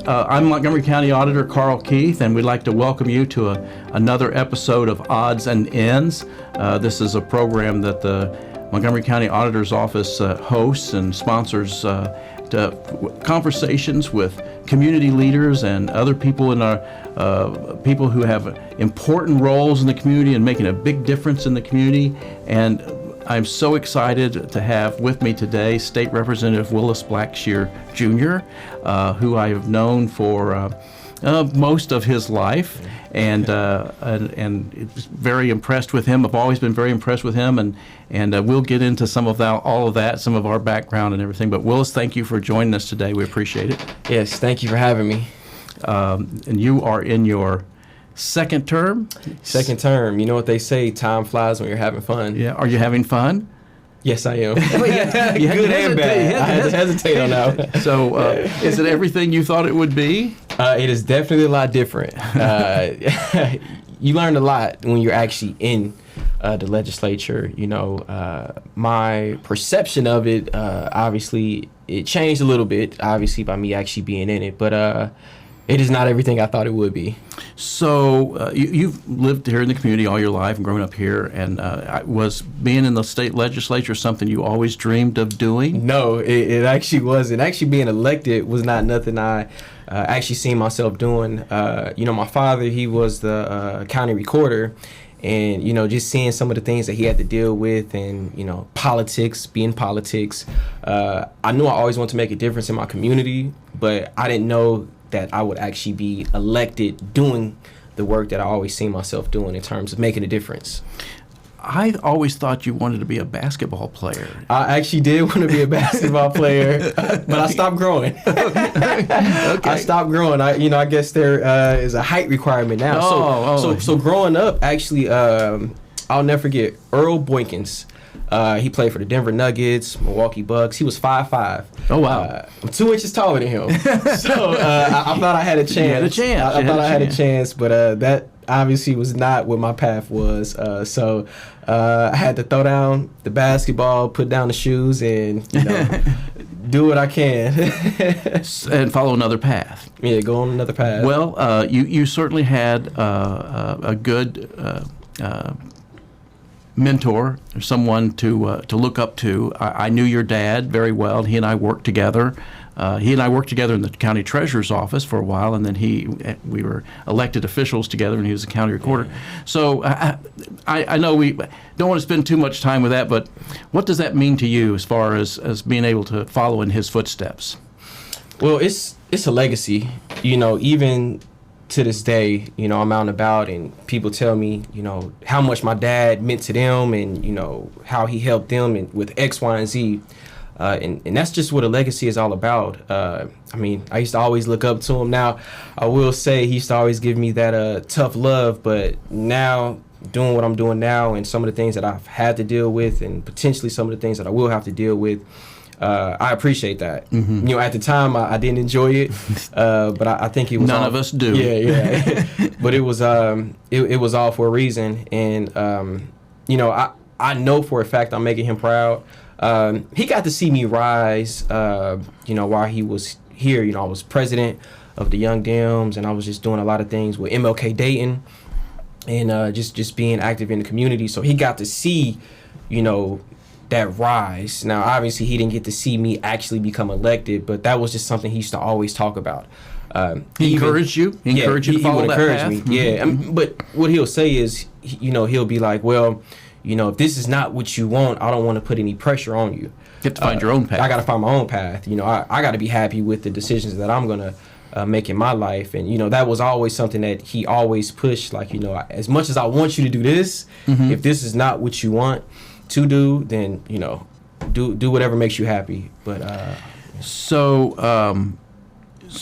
I'm Montgomery County Auditor Carl Keith, and we'd like to welcome you to another episode of Auds and Ends. This is a program that the Montgomery County Auditor's Office hosts and sponsors conversations with community leaders and other people in our people who have important roles in the community and making a big difference in the community. And I'm so excited to have with me today State Representative Willis Blackshear Jr., who I have known for most of his life, and very impressed with him. I've always been very impressed with him, and we'll get into some of that, all of that, some of our background and everything. But Willis, thank you for joining us today. We appreciate it. Yes, thank you for having me. And you are in your second term? Second term. You know what they say, time flies when you're having fun. Yeah. Are you having fun? Yes, I am. You Good and bad. I had to hesitate on that one. So is it everything you thought it would be? It is definitely a lot different. You learn a lot when you're actually in the legislature. You know, my perception of it, obviously, it changed a little bit, obviously, by me actually being in it. But it is not everything I thought it would be. So you've lived here in the community all your life and grown up here, and was being in the state legislature something you always dreamed of doing? No, it actually wasn't. Actually being elected was not nothing I actually seen myself doing. You know, my father, he was the county recorder, and, you know, just seeing some of the things that he had to deal with and, you know, politics, being politics. I knew I always wanted to make a difference in my community, but I didn't know that I would actually be elected doing the work that I always see myself doing in terms of making a difference. I always thought you wanted to be a basketball player. I actually did want to be a basketball player, but I stopped growing. Okay. I stopped growing. I guess there is a height requirement now. So growing up, actually, I'll never forget Earl Boykins. He played for the Denver Nuggets, Milwaukee Bucks. He was 5'5". Oh, wow. I'm 2 inches taller than him. So I thought I had a chance. You had a chance. I thought I had a chance, but that obviously was not what my path was. So I had to throw down the basketball, put down the shoes, and, you know, do what I can. And follow another path. Yeah, go on another path. Well, you certainly had a good mentor, or someone to look up to. I knew your dad very well. He and I worked together. He and I worked together in the county treasurer's office for a while, and then we were elected officials together, and he was a county recorder. So I know we don't want to spend too much time with that, but what does that mean to you as far as being able to follow in his footsteps? Well, it's a legacy. You know, even to this day, you know, I'm out and about and people tell me, you know, how much my dad meant to them and, you know, how he helped them and with X, Y, and Z. And that's just what a legacy is all about. I mean, I used to always look up to him. Now, I will say he used to always give me that tough love, but now doing what I'm doing now and some of the things that I've had to deal with and potentially some of the things that I will have to deal with, I appreciate that. Mm-hmm. You know, at the time, I didn't enjoy it, but I think it was none of us do. Yeah. But it was it was all for a reason, and you know, I know for a fact I'm making him proud. He got to see me rise. You know, while he was here, you know, I was president of the Young Dems, and I was just doing a lot of things with MLK Dayton, and just being active in the community. So he got to see, you know, that rise. Now, obviously, he didn't get to see me actually become elected, but that was just something he used to always talk about. He encouraged you? He encouraged you to follow that path? Me. Yeah, but what he'll say is, you know, he'll be like, well, you know, if this is not what you want, I don't want to put any pressure on you. You have to find your own path. I got to find my own path. You know, I got to be happy with the decisions that I'm going to make in my life. And, you know, that was always something that he always pushed. Like, you know, as much as I want you to do this, if this is not what you want to do, then, you know, do whatever makes you happy. But so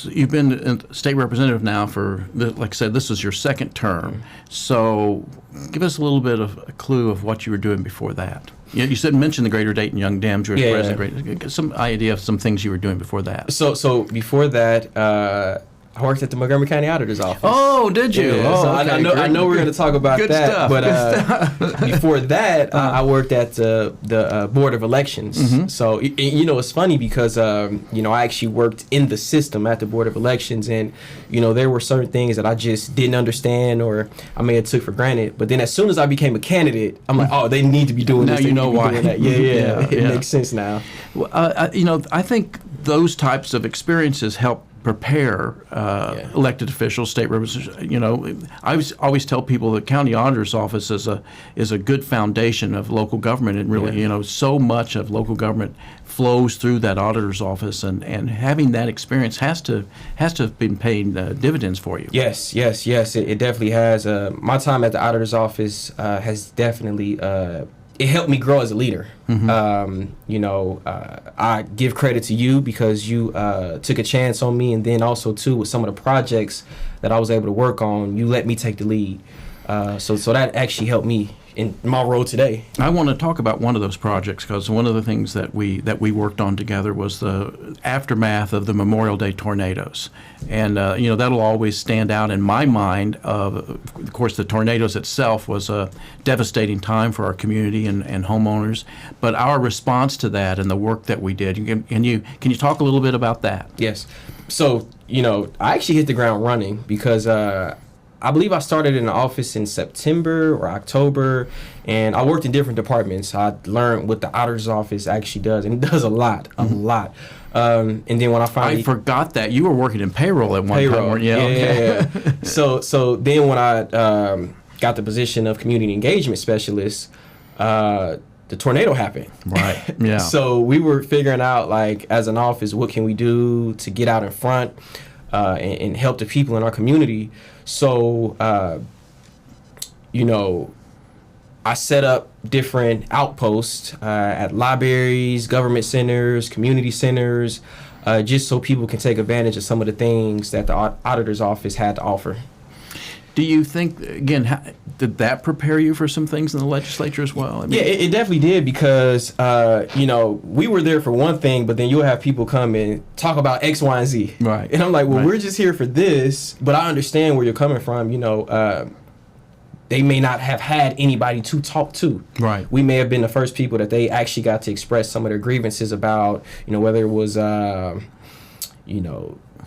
you've been a state representative now for, like I said, this is your second term. So give us a little bit of a clue of what you were doing before that. You said mention the Greater Dayton Young Dems. You were president. Some idea of some things you were doing before that. So before that, I worked at the Montgomery County Auditor's office. Oh, did you? Yeah, oh, so okay, I know we're going to talk about Good that. stuff. But before that, I worked at the Board of Elections. Mm-hmm. So, it's funny because, I actually worked in the system at the Board of Elections. And, there were certain things that I just didn't understand or I may have took for granted. But then as soon as I became a candidate, I'm like, oh, they need to be doing now this. you know why. Yeah. It makes sense now. Well, I think those types of experiences help prepare elected officials, state representatives. I always tell people the county auditor's office is a good foundation of local government, and really, so much of local government flows through that auditor's office, and having that experience has to have been paying dividends for you. Yes, it definitely has. My time at the auditor's office has definitely it helped me grow as a leader. Mm-hmm. I give credit to you because you took a chance on me, and then also too with some of the projects that I was able to work on, you let me take the lead. So that actually helped me in my role today. I want to talk about one of those projects because one of the things that we worked on together was the aftermath of the Memorial Day tornadoes, and that'll always stand out in my mind. Of course, the tornadoes itself was a devastating time for our community and homeowners, but our response to that and the work that we did. Can you talk a little bit about that? Yes. So I actually hit the ground running because I believe I started in the office in September or October, and I worked in different departments. I learned what the auditor's office actually does, and it does a lot. And then when I finally... I forgot that. You were working in payroll at one time, weren't you? Yeah. So then when I got the position of community engagement specialist, the tornado happened. Right, yeah. So we were figuring out, as an office, what can we do to get out in front and help the people in our community. So, I set up different outposts at libraries, government centers, community centers, just so people can take advantage of some of the things that the auditor's office had to offer. Do you think, again, did that prepare you for some things in the legislature as well? I mean, yeah, it definitely did because, we were there for one thing, but then you'll have people come and talk about X, Y, and Z. Right. And I'm like, well, right. We're just here for this, but I understand where you're coming from. They may not have had anybody to talk to. Right. We may have been the first people that they actually got to express some of their grievances about, whether it was, the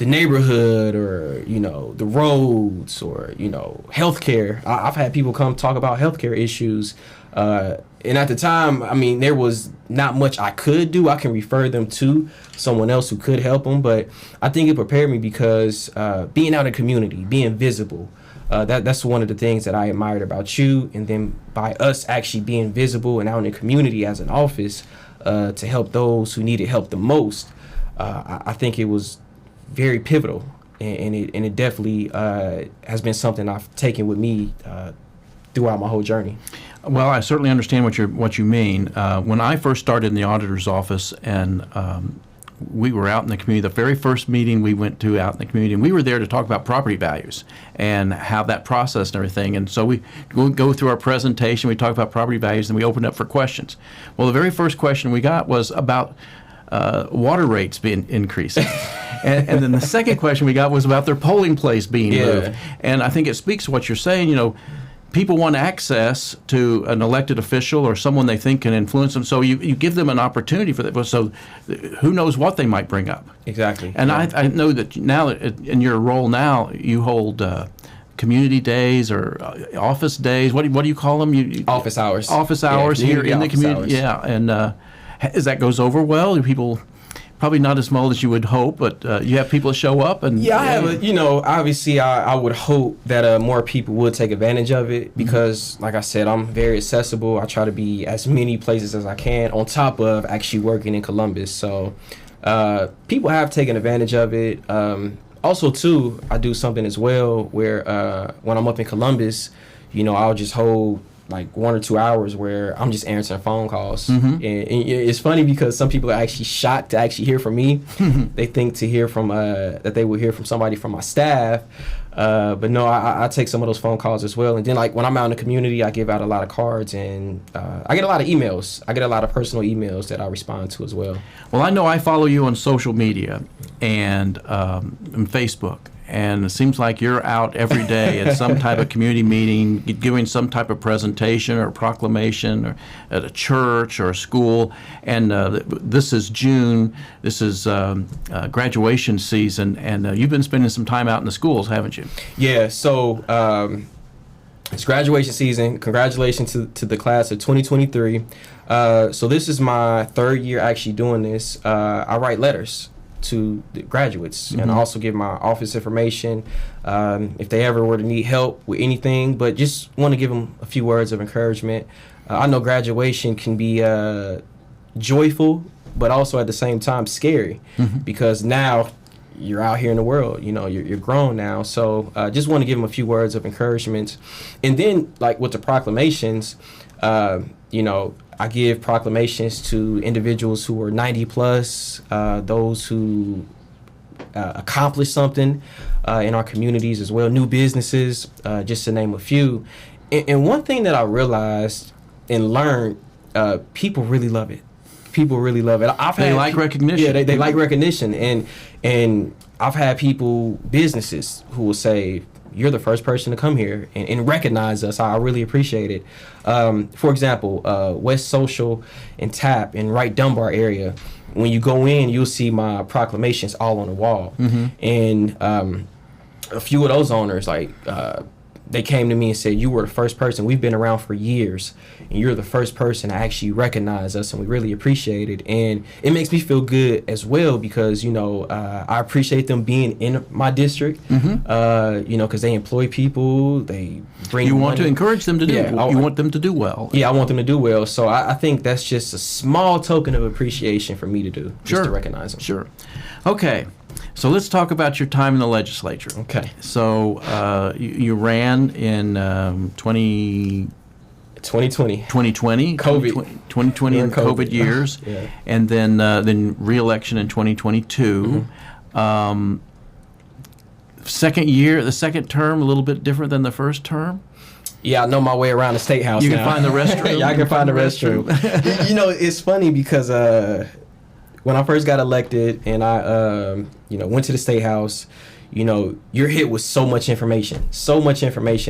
neighborhood or, the roads or, healthcare. I've had people come talk about healthcare issues. And at the time, there was not much I could do. I can refer them to someone else who could help them. But I think it prepared me because being out in the community, being visible, that's one of the things that I admired about you. And then by us actually being visible and out in the community as an office to help those who needed help the most, I think it was very pivotal, and it definitely has been something I've taken with me throughout my whole journey. Well, I certainly understand what you mean. When I first started in the auditor's office, and we were out in the community, the very first meeting we went to out in the community, and we were there to talk about property values and how that process and everything. And so we go through our presentation, we talk about property values, and we opened up for questions. Well, the very first question we got was about water rates being increasing. And then the second question we got was about their polling place being moved. And I think it speaks to what you're saying. People want access to an elected official or someone they think can influence them. So you give them an opportunity for that. So who knows what they might bring up. Exactly. And I know that now in your role now, you hold community days or office days. What do you call them? Office hours. Office hours here in the community. Hours. Yeah. And as that goes over well, do people... Probably not as well as you would hope, but you have people show up and... Yeah, I have obviously I would hope that more people would take advantage of it because, like I said, I'm very accessible. I try to be as many places as I can on top of actually working in Columbus. So people have taken advantage of it. Also, too, I do something as well where when I'm up in Columbus, I'll just hold like 1 or 2 hours where I'm just answering phone calls. Mm-hmm. And it's funny because some people are actually shocked to actually hear from me. They think to hear from that they will hear from somebody from my staff. But no, I take some of those phone calls as well. And then like when I'm out in the community, I give out a lot of cards and I get a lot of emails. I get a lot of personal emails that I respond to as well. Well, I know I follow you on social media and Facebook. and it seems like you're out every day at some type of community meeting, giving some type of presentation or proclamation, or at a church or a school. And this is June. This is graduation season, and you've been spending some time out in the schools, haven't you? Yeah. So it's graduation season. Congratulations to the class of 2023. So this is my third year actually doing this. I write letters to the graduates, and I also give my office information if they ever were to need help with anything, but just want to give them a few words of encouragement. I know graduation can be joyful, but also at the same time scary, because now you're out here in the world, you're grown now. So just want to give them a few words of encouragement. And then, like with the proclamations, I give proclamations to individuals who are 90 plus, those who accomplished something in our communities as well, new businesses, just to name a few. And one thing that I realized and learned, people really love it. People really love it. They like recognition. Yeah, they like recognition. And I've had businesses who will say, you're the first person to come here and recognize us. I really appreciate it. For example, West Social and TAP in Wright Dunbar area, when you go in, you'll see my proclamations all on the wall. And a few of those owners, they came to me and said, you were the first person. We've been around for years, and you're the first person to actually recognize us, and we really appreciate it. And it makes me feel good as well because, I appreciate them being in my district, because they employ people, they bring You money. want to encourage them to do you want them to do well. Yeah, I want them to do well. So I think that's just a small token of appreciation for me to do, just to recognize them. Sure. Okay. So let's talk about your time in the legislature. Okay. So you ran in 2020. 2020. COVID. 2020 and COVID years. Yeah. And then re-election in 2022. The second term, a little bit different than the first term. Yeah, I know my way around the Statehouse. You now. can find the restroom. Yeah, I can find the restroom. It's funny because when I first got elected and I went to the Statehouse, you're hit with so much information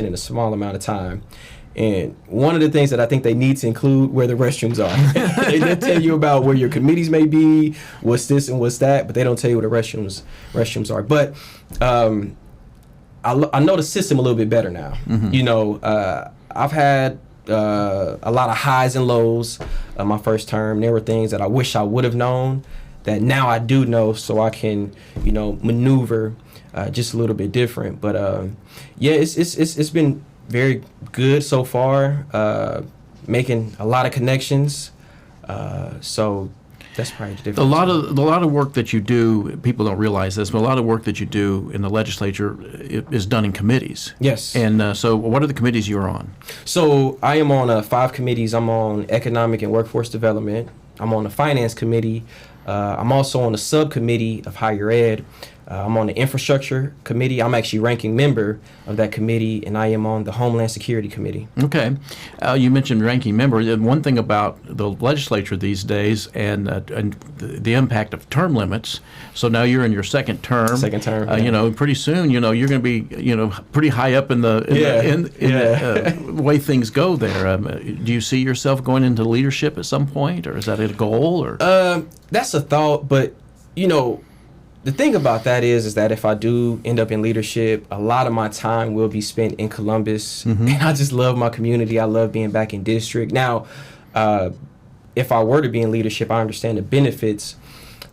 in a small amount of time. And one of the things that I think they need to include where the restrooms are. They tell you about where your committees may be, what's this and what's that, but they don't tell you where the restrooms are. But I know the system a little bit better now. I've had a lot of highs and lows my first term. There were things that I wish I would have known that now I do know, so I can maneuver just a little bit different. But it's been very good so far, making a lot of connections, so that's probably the difference. A lot of work that you do, people don't realize this, but a lot of work that you do in the legislature is done in committees. Yes. And so what are the committees you're on? So I am on 5 committees. I'm on Economic and Workforce Development. I'm on the Finance Committee. I'm also on the Subcommittee of Higher Ed. I'm on the Infrastructure Committee. I'm actually ranking member of that committee, and I am on the Homeland Security Committee. Okay. You mentioned ranking member. One thing about the legislature these days and the impact of term limits, so now you're in your second term. Yeah. Pretty soon, you're going to be, pretty high up in the way things go there. Do you see yourself going into leadership at some point, or is that a goal? Or that's a thought, but, the thing about that is that if I do end up in leadership, a lot of my time will be spent in Columbus. And I just love my community. I love being back in district. Now, if I were to be in leadership, I understand the benefits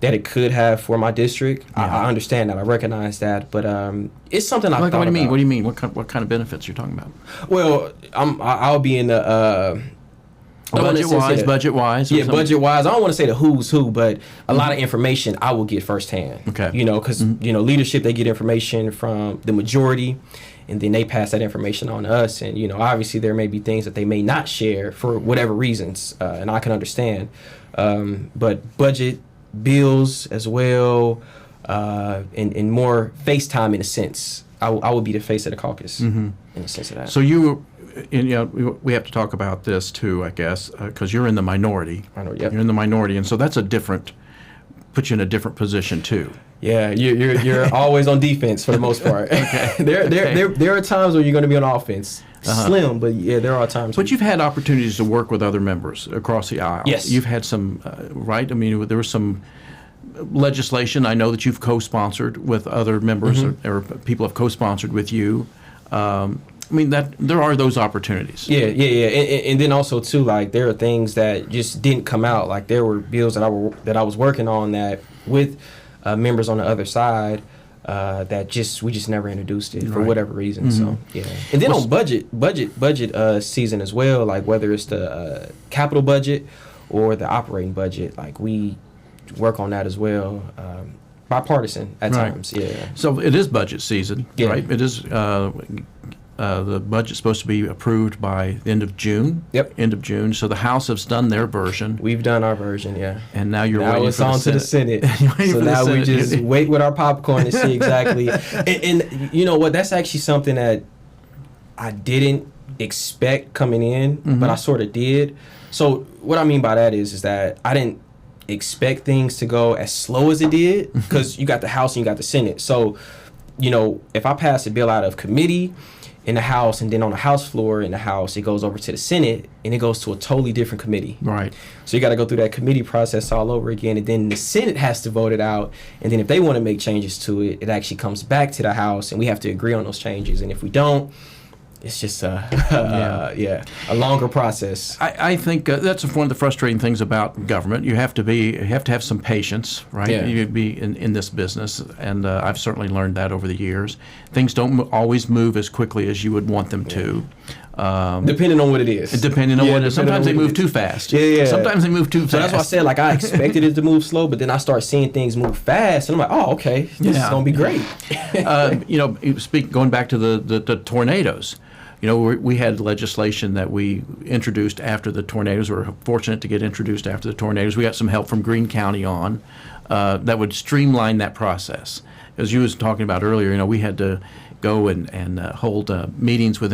that it could have for my district. Yeah. I understand that. I recognize that. But it's something I've thought about. What do you mean? What kind of benefits you're talking about? Well, I'll be in the... Budget-wise? Yeah, budget-wise. I don't want to say the who's who, but a lot of information I will get firsthand. Okay. Because, leadership, they get information from the majority, and then they pass that information on to us. And, obviously there may be things that they may not share for whatever reasons, and I can understand. But budget, bills as well, and more FaceTime in a sense. I would be the face of the caucus in the sense of that. So we have to talk about this too, I guess, because you're in the minority. I know, yep. You're in the minority, and so that's puts you in a different position too. Yeah, you're always on defense for the most part. Okay. There are times where you're going to be on offense. Slim, but yeah, there are times. But you've had opportunities to work with other members across the aisle. Yes. You've had some, right? I mean, there was some legislation I know that you've co-sponsored with other members, or people have co-sponsored with you. I mean, that there are those opportunities. Yeah. And then also too, like, there are things that just didn't come out. Like, there were bills that I was working on that with members on the other side that we just never introduced it for whatever reason. So yeah. And then on budget season as well, like whether it's the capital budget or the operating budget, like we work on that as well. Bipartisan at times. Yeah. So it is budget season, right? It is. The budget's supposed to be approved by the end of June. Yep. End of June. So the House has done their version. We've done our version, yeah. And now you're waiting it's for on to the Senate. So now we just wait with our popcorn and see exactly. and you know what? That's actually something that I didn't expect coming in, but I sort of did. So what I mean by that is that I didn't expect things to go as slow as it did, because you got the House and you got the Senate. So, you know, if I pass a bill out of committee in the House, and then on the House floor in the House, it goes over to the Senate, and it goes to a totally different committee. Right. So you got to go through that committee process all over again, and then the Senate has to vote it out, and then if they want to make changes to it, it actually comes back to the House, and we have to agree on those changes. And if we don't, it's just a longer process. I think that's one of the frustrating things about government. You have to have some patience, right? Yeah. You be in this business, and I've certainly learned that over the years. Things don't always move as quickly as you would want them to. Depending on what it is. Depending on what it is. Sometimes they move too fast. Yeah. Sometimes they move too fast. So that's why I said, like, I expected it to move slow, but then I start seeing things move fast, and I'm like, oh, okay, this is going to be great. You know, going back to the tornadoes. You know, we had legislation that we introduced after the tornadoes. We were fortunate to get introduced after the tornadoes. We got some help from Greene County on that would streamline that process. As you was talking about earlier, you know, we had to go and hold meetings with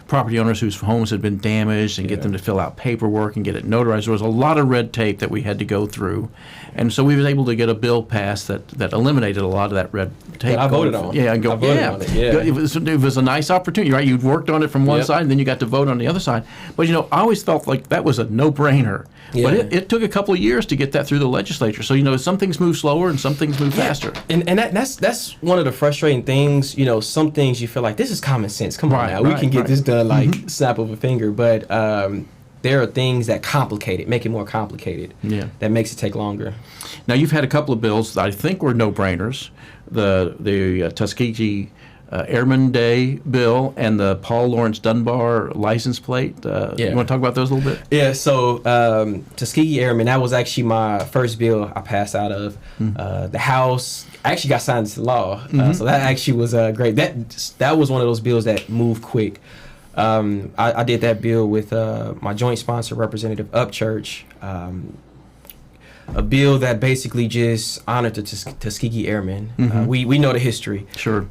property owners whose homes had been damaged and get them to fill out paperwork and get it notarized. There was a lot of red tape that we had to go through. And so we were able to get a bill passed that eliminated a lot of that red tape. I voted on. Yeah, I voted on it. Yeah. It was a nice opportunity, right? You'd worked on it from one side, and then you got to vote on the other side. But, you know, I always felt like that was a no-brainer. Yeah. But it took a couple of years to get that through the legislature. So, you know, some things move slower and some things move faster. And that's one of the frustrating things. You know, some things you feel like, this is common sense. Come on now. We can get this done like snap of a finger. But there are things that complicate it, make it more complicated. Yeah. That makes it take longer. Now, you've had a couple of bills that I think were no-brainers. The Tuskegee Airman Day bill and the Paul Lawrence Dunbar license plate. You want to talk about those a little bit? Yeah, so Tuskegee Airmen, that was actually my first bill I passed out of. The House actually got signed into law. So that actually was great. That was one of those bills that moved quick. I did that bill with my joint sponsor, Representative Upchurch. A bill that basically just honored the Tuskegee Airmen. We know the history. Sure.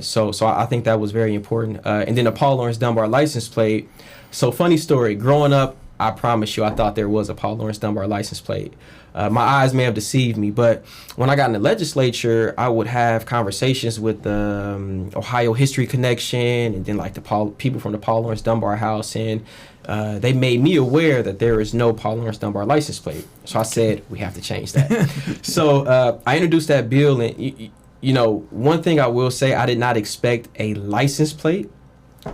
So I think that was very important. And then the Paul Lawrence Dunbar license plate. So funny story. Growing up, I promise you, I thought there was a Paul Lawrence Dunbar license plate. My eyes may have deceived me, but when I got in the legislature, I would have conversations with the Ohio History Connection, and then like the people from the Paul Lawrence Dunbar House, and they made me aware that there is no Paul Lawrence Dunbar license plate. So I said, we have to change that. So I introduced that bill, and you know, one thing I will say, I did not expect a license plate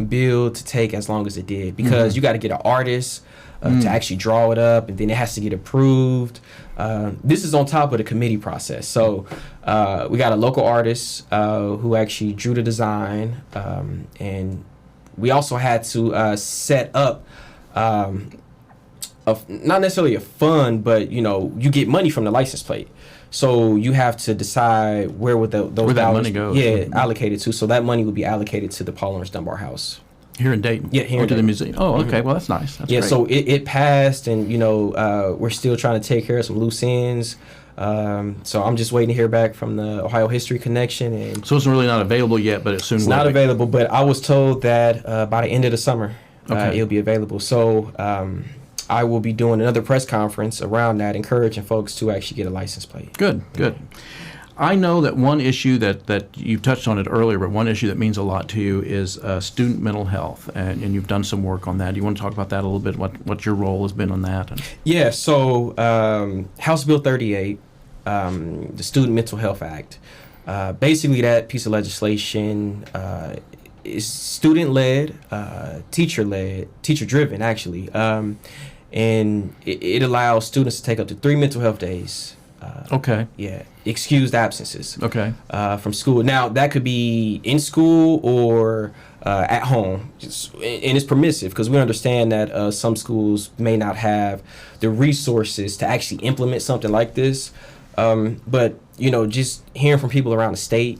bill to take as long as it did, because you got to get an artist to actually draw it up, and then it has to get approved. This is on top of the committee process. So we got a local artist who actually drew the design, and we also had to set up not necessarily a fund, but you know, you get money from the license plate. So you have to decide where would those dollars money goes. Allocated to. So that money would be allocated to the Paul Lawrence Dunbar House. Here in Dayton? Yeah, here in to Dayton. the museum. Oh, okay. Well, that's nice. That's great. So it passed, and, you know, we're still trying to take care of some loose ends. So I'm just waiting to hear back from the Ohio History Connection. And so it's really not available yet, but it soon will be. It's not available, but I was told that by the end of the summer, it'll be available. So I will be doing another press conference around that, encouraging folks to actually get a license plate. Good, good. I know that one issue that you touched on it earlier, but one issue that means a lot to you is student mental health, and you've done some work on that. Do you want to talk about that a little bit, what your role has been on that? Yeah, so House Bill 38, the Student Mental Health Act, basically that piece of legislation is student-led, teacher-led, teacher-driven, actually, and it allows students to take up to 3 mental health days. Okay. Yeah, excused absences. Okay. From school. Now that could be in school or at home, and it's permissive because we understand that some schools may not have the resources to actually implement something like this. But just hearing from people around the state,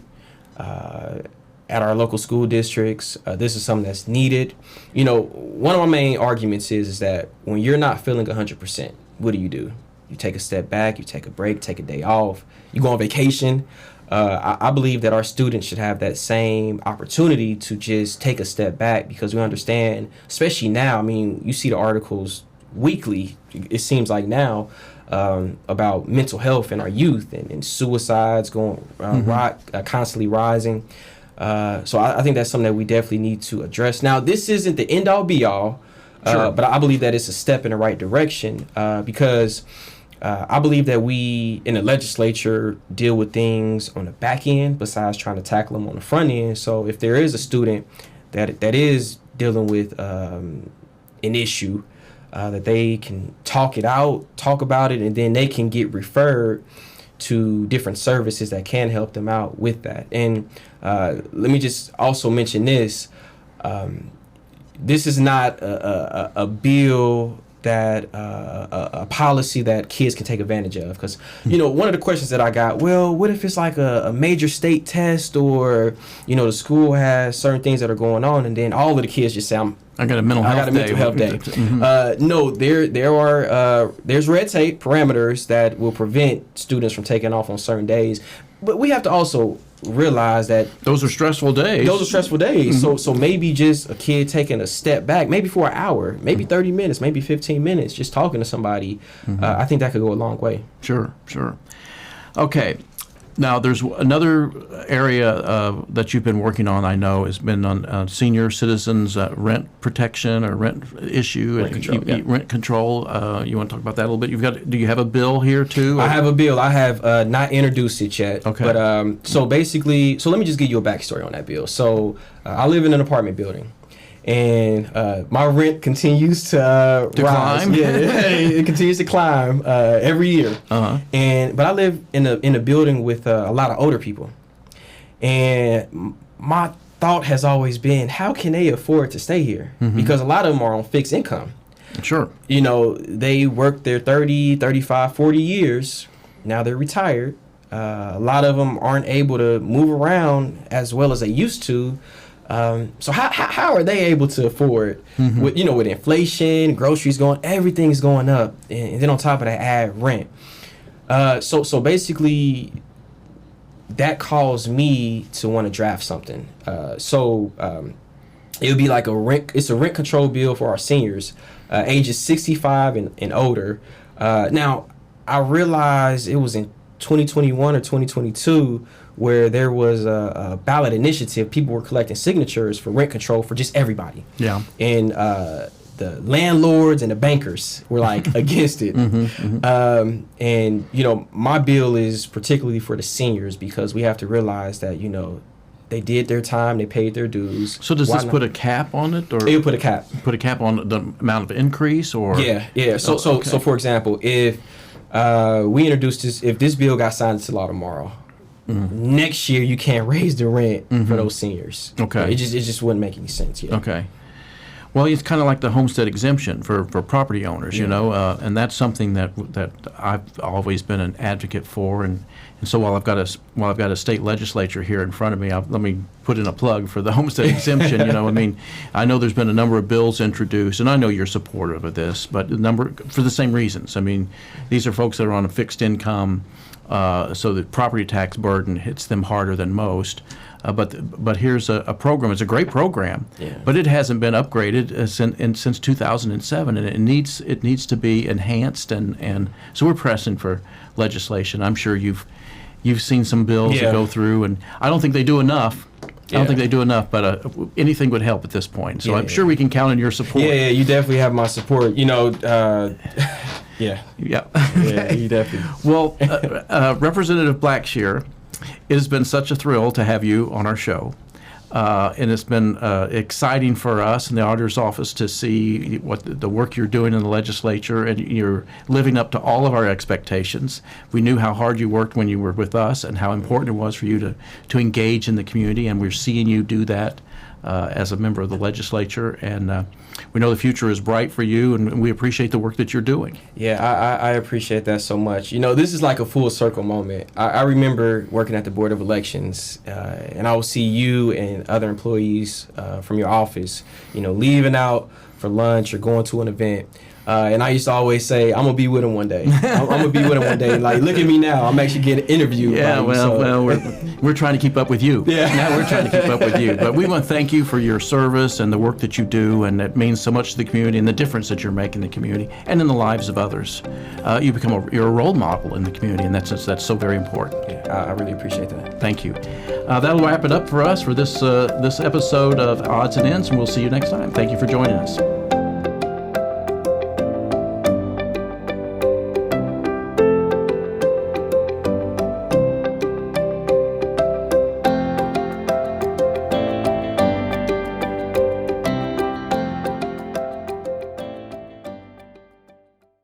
at our local school districts, this is something that's needed. One of my main arguments is that when you're not feeling 100%, what do? You take a step back, you take a break, take a day off, you go on vacation. I believe that our students should have that same opportunity to just take a step back, because we understand, especially now, you see the articles weekly, it seems like now, about mental health in our youth and suicides going constantly rising. So I think that's something that we definitely need to address. Now, this isn't the end all be all, sure, but I believe that it's a step in the right direction, because I believe that we in the legislature deal with things on the back end besides trying to tackle them on the front end. So if there is a student that is dealing with an issue, that they can talk about it, and then they can get referred to different services that can help them out with that. And let me just also mention this. This is not a bill that a policy that kids can take advantage of, because one of the questions that I got, well, what if it's like a major state test, or the school has certain things that are going on, and then all of the kids just say, I got a mental health day. Mm-hmm. No, there's red tape parameters that will prevent students from taking off on certain days, but we have to also realize that those are stressful days. Mm-hmm. So maybe just a kid taking a step back, maybe for an hour, maybe 30 minutes, maybe 15 minutes, just talking to somebody. I think that could go a long way. Sure. Okay. Now, there's another area that you've been working on, I know, has been on senior citizens' rent protection or rent issue. Rent control. You want to talk about that a little bit? Do you have a bill here, too? I have a bill. I have not introduced it yet. Okay. But so basically, let me just give you a backstory on that bill. So I live in an apartment building, and my rent continues to rise. Climb. Yeah, it continues to climb every year. But I live in a building with a lot of older people, and my thought has always been, how can they afford to stay here? Because a lot of them are on fixed income. Sure. They worked their 30, 35, 40 years. Now they're retired. A lot of them aren't able to move around as well as they used to. So how are they able to afford with inflation, groceries everything's going up, and then on top of that add rent. So basically that caused me to want to draft something. It would be like it's a rent control bill for our seniors, ages 65 and older. Now I realized it was in 2021 or 2022 where there was a ballot initiative. People were collecting signatures for rent control for just everybody. Yeah. And the landlords and the bankers were like against it. And my bill is particularly for the seniors, because we have to realize that they did their time, they paid their dues. So does this put a cap on it, or it'll put a cap? Put a cap on the amount of increase, or yeah. So for example, if we introduced this, if this bill got signed into law tomorrow, next year you can't raise the rent for those seniors. Okay. It just wouldn't make any sense. Yeah. Okay. Well, it's kind of like the homestead exemption for property owners, and that's something that I've always been an advocate for. And so while I've got a state legislature here in front of me, let me put in a plug for the homestead exemption. I know there's been a number of bills introduced, and I know you're supportive of this, but for the same reasons. These are folks that are on a fixed income. so the property tax burden hits them harder than most. But here's a program. It's a great program, but it hasn't been upgraded since 2007, and it needs to be enhanced. And so we're pressing for legislation. I'm sure you've seen some bills that go through, and I don't think they do enough. I don't think they do enough, but anything would help at this point. So I'm sure we can count on your support. Yeah, you definitely have my support. You know, yeah, you definitely. Well, Representative Blackshear, it has been such a thrill to have you on our show. And it's been exciting for us in the auditor's office to see what the work you're doing in the legislature, and you're living up to all of our expectations. We knew how hard you worked when you were with us and how important it was for you to engage in the community, and we're seeing you do that as a member of the legislature. And we know the future is bright for you, and we appreciate the work that you're doing. Yeah, I appreciate that so much. You know, this is like a full circle moment. I remember working at the Board of Elections, and I will see you and other employees from your office, you know, leaving out for lunch or going to an event. And I used to always say, I'm going to be with him one day. I'm going to be with him one day. Like, look at me now. I'm actually getting interviewed. Yeah, well, we're trying to keep up with you. Yeah. Now we're trying to keep up with you. But we want to thank you for your service and the work that you do, and it means so much to the community and the difference that you're making in the community and in the lives of others. You're a role model in the community, and that's so very important. Yeah, I really appreciate that. Thank you. That'll wrap it up for us for this episode of Odds and Ends, and we'll see you next time. Thank you for joining us.